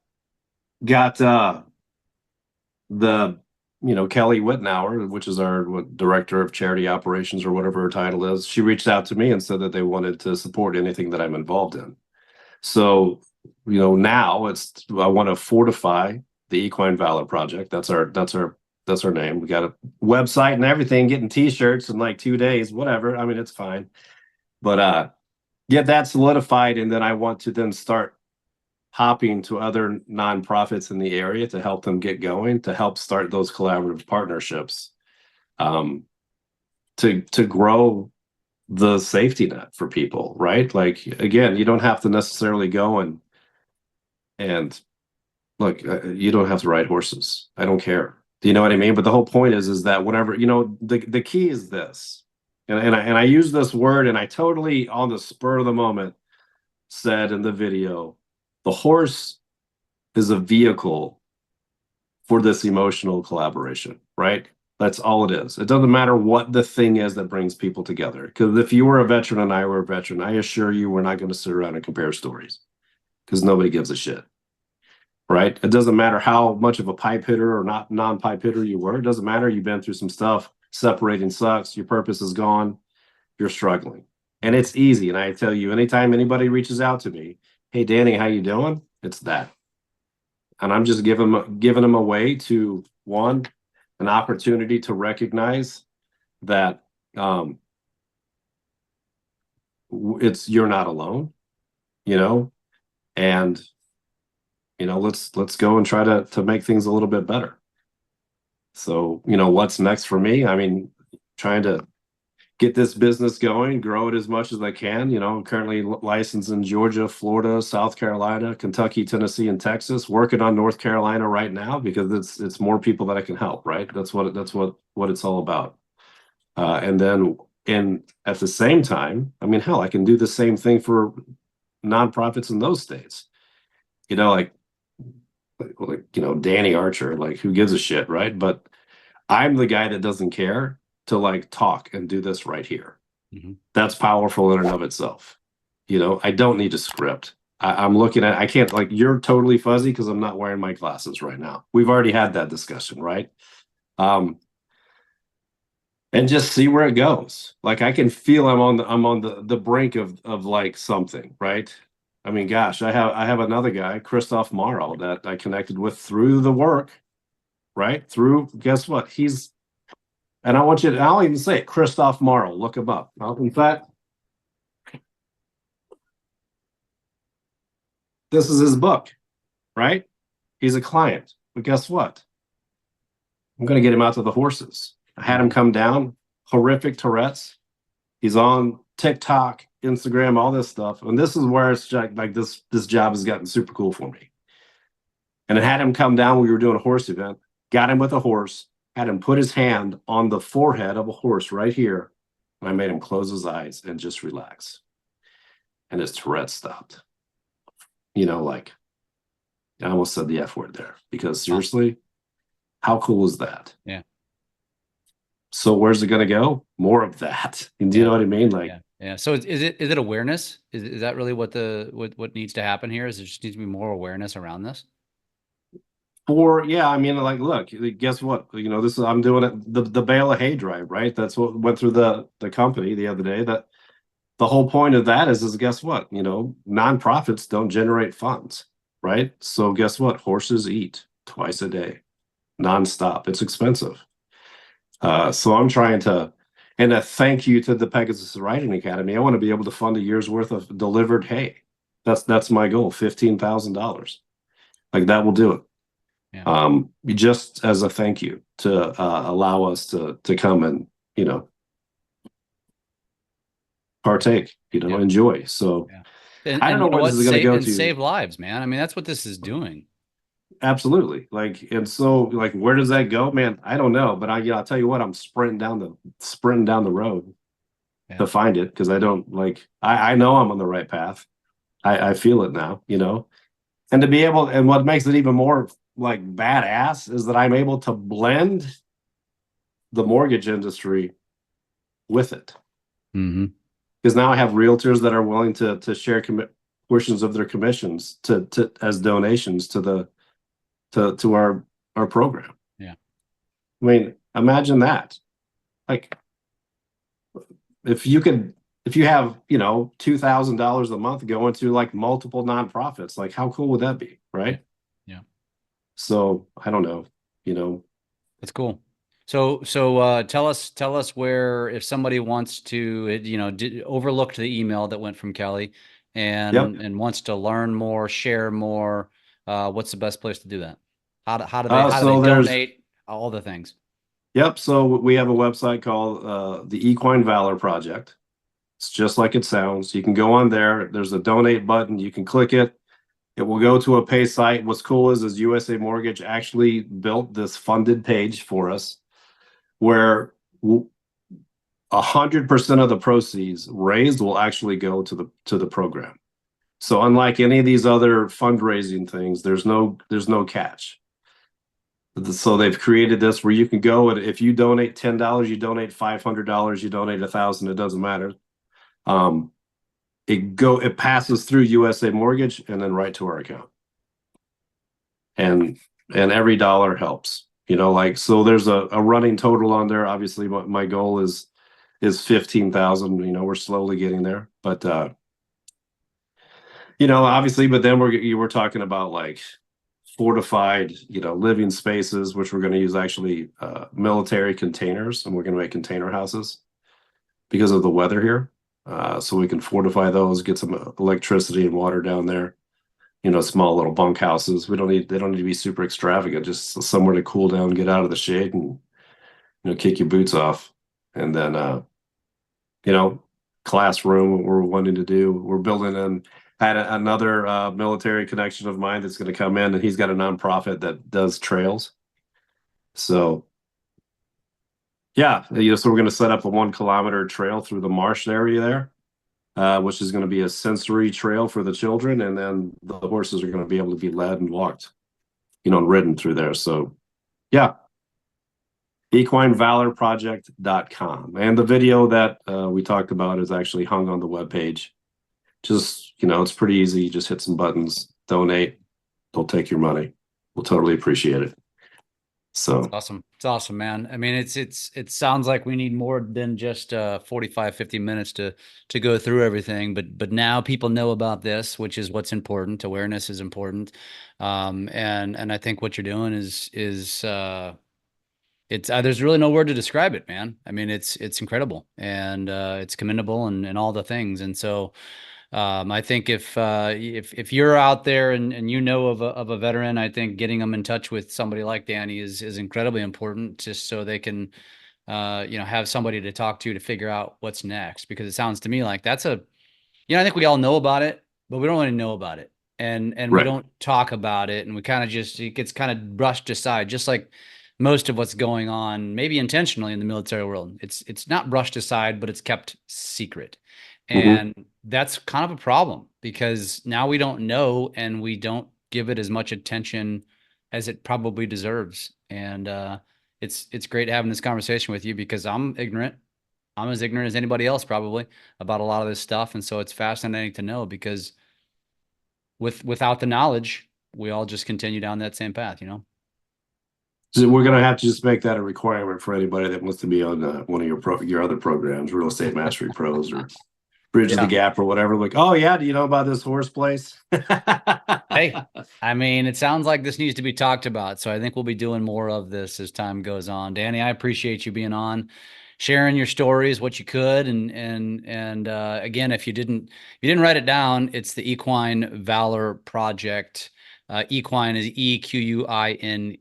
the Kelly Wittenauer, which is our director of charity operations or whatever her title is. She reached out to me and said that they wanted to support anything that I'm involved in. So, now I want to fortify the Equine Valor Project. That's our name. We got a website and everything, getting t-shirts in like 2 days, whatever. I mean, it's fine. But get that solidified, and then I want to then start hopping to other nonprofits in the area to help them get going, to help start those collaborative partnerships, to grow the safety net for people, right? Like, again, you don't have to necessarily go and look, you don't have to ride horses. I don't care. Do you know what I mean? But the whole point is that whenever, the key is this, and I use this word, and I totally on the spur of the moment said in the video, the horse is a vehicle for this emotional collaboration, right? That's all it is. It doesn't matter what the thing is that brings people together. Because if you were a veteran and I were a veteran, I assure you we're not going to sit around and compare stories, because nobody gives a shit, right? It doesn't matter how much of a pipe hitter or not non-pipe hitter you were. It doesn't matter. You've been through some stuff. Separating sucks. Your purpose is gone. You're struggling. And it's easy. And I tell you, anytime anybody reaches out to me, hey, Danny, how you doing? It's that. And I'm just giving them a way to, one, an opportunity to recognize that you're not alone, and let's go and try to make things a little bit better. So, what's next for me? I mean, trying to get this business going, grow it as much as I can. I'm currently licensed in Georgia, Florida, South Carolina, Kentucky, Tennessee, and Texas. Working on North Carolina right now because it's more people that I can help. Right, that's what it's all about. And then, at the same time, I mean, hell, I can do the same thing for nonprofits in those states. Danny Archer, like, who gives a shit, right? But I'm the guy that doesn't care to like talk and do this right here. That's powerful in and of itself. I don't need a script. I'm looking at, I can't, like, you're totally fuzzy because I'm not wearing my glasses right now. We've already had that discussion, right? And just see where it goes. Like, I can feel I'm on the brink of like something, right? I mean, gosh, I have another guy, Christoph Morrow, that I connected with through the work, right? Guess what? And I'll even say it, Christoph Morrow, look him up. In fact, this is his book, right? He's a client, but guess what? I'm going to get him out to the horses. I had him come down, horrific Tourette's. He's on TikTok, Instagram, all this stuff. And this is where it's like this job has gotten super cool for me. And I had him come down. We were doing a horse event, got him with a horse, had him put his hand on the forehead of a horse right here. And I made him close his eyes and just relax. And his Tourette stopped. Like, I almost said the F word there, because seriously, how cool is that?
Yeah.
So where's it going to go? More of that. Do you know what I mean? Like,
yeah. So is it awareness? Is that really what needs to happen here? Is there just needs to be more awareness around this?
I mean, like, look, guess what? I'm doing it, the bale of hay drive, right? That's what went through the company the other day. That the whole point of that is guess what? Nonprofits don't generate funds, right? So guess what? Horses eat twice a day, nonstop. It's expensive. So I'm trying to, and a thank you to the Pegasus Riding Academy. I want to be able to fund a year's worth of delivered hay. That's my goal, $15,000. Like, that will do it.
Yeah.
Just as a thank you to allow us to come and partake,
Yeah.
enjoy. So I don't know where this is going to go to.
Save lives, man. I mean, that's what this is doing.
Absolutely. Like, and so, like, where does that go, man? I don't know, but I'll tell you what, I'm sprinting down the road to find it, because I don't, like, I know I'm on the right path. I feel it now, and to be able, and what makes it even more like badass is that I'm able to blend the mortgage industry with it. Because now I have realtors that are willing to share portions of their commissions to as donations to our program.
Yeah.
I mean, imagine that. Like, if you have, $2,000 a month going to like multiple nonprofits, like, how cool would that be? Right.
Yeah.
So I don't know,
That's cool. So tell us where, if somebody wants to, overlooked the email that went from Kelly and wants to learn more, share more, what's the best place to do that? How do they donate? All the things.
Yep. So we have a website called the Equine Valor Project. It's just like it sounds. You can go on there. There's a donate button. You can click it. It will go to a pay site. What's cool is USA Mortgage actually built this funded page for us, where 100% of the proceeds raised will actually go to the program. So unlike any of these other fundraising things, there's no catch. So they've created this where you can go, and if you donate $10, you donate $500, you donate $1,000, it doesn't matter. It passes through USA Mortgage and then right to our account. And every dollar helps, so there's a running total on there. Obviously my goal is 15,000. We're slowly getting there, but obviously, but then we're talking about like fortified, living spaces, which we're going to use actually military containers, and we're going to make container houses because of the weather here. So we can fortify those, get some electricity and water down there. small little bunk houses. They don't need to be super extravagant, just somewhere to cool down, get out of the shade, and kick your boots off. And then classroom, what we're wanting to do. We're building in. I had another military connection of mine that's going to come in, and he's got a nonprofit that does trails. So yeah, so we're going to set up a 1 kilometer trail through the marsh area there, which is going to be a sensory trail for the children, and then the horses are going to be able to be led and walked, and ridden through there. So yeah, equinevalorproject.com. And the video that we talked about is actually hung on the webpage. Just, it's pretty easy. You just hit some buttons, donate, they'll take your money. We'll totally appreciate it. So
It's awesome. It's awesome, man. I mean, it sounds like we need more than just 45, 50 minutes to go through everything, but now people know about this, which is what's important. Awareness is important. And I think what you're doing is it's there's really no word to describe it, man. I mean, it's incredible, and it's commendable, and all the things. And so I think if you're out there and of a veteran, I think getting them in touch with somebody like Danny is incredibly important, just so they can have somebody to talk to figure out what's next. Because it sounds to me like that's I think we all know about it, but we don't really know about it, and we
Right.
don't talk about it, and we kind of it gets kind of brushed aside, just like most of what's going on, maybe intentionally, in the military world. It's not brushed aside, but it's kept secret.
Mhm.
And that's kind of a problem, because now we don't know, and we don't give it as much attention as it probably deserves. And it's great having this conversation with you, because I'm ignorant. I'm as ignorant as anybody else probably about a lot of this stuff. And so it's fascinating to know, because without the knowledge, we all just continue down that same path,
So we're going to have to just make that a requirement for anybody that wants to be on one of your other programs, Real Estate Mastery Pros or Bridge the Gap or whatever. Like, oh yeah, do you know about this horse place?
Hey, I mean, it sounds like this needs to be talked about. So I think we'll be doing more of this as time goes on. Danny, I appreciate you being on, sharing your stories, what you could. And again, if you didn't write it down, it's the Equine Valor Project. Equine is EQUINE,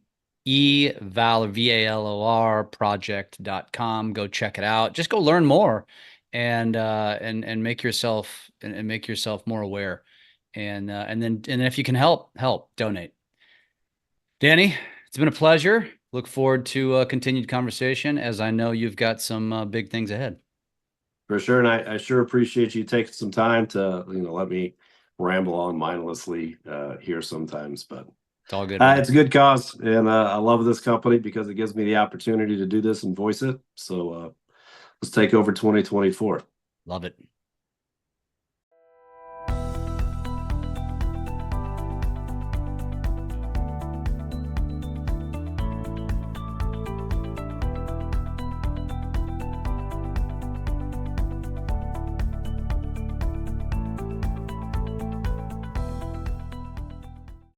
Valor, VALOR project.com. Go check it out. Just go learn more, and make yourself more aware. And then if you can help, donate. Danny, it's been a pleasure. Look forward to a continued conversation, as I know you've got some big things ahead.
For sure. And I sure appreciate you taking some time to, let me ramble on mindlessly here sometimes, but
It's all good.
it's a good cause. And I love this company because it gives me the opportunity to do this and voice it. So let's take over 2024.
Love it.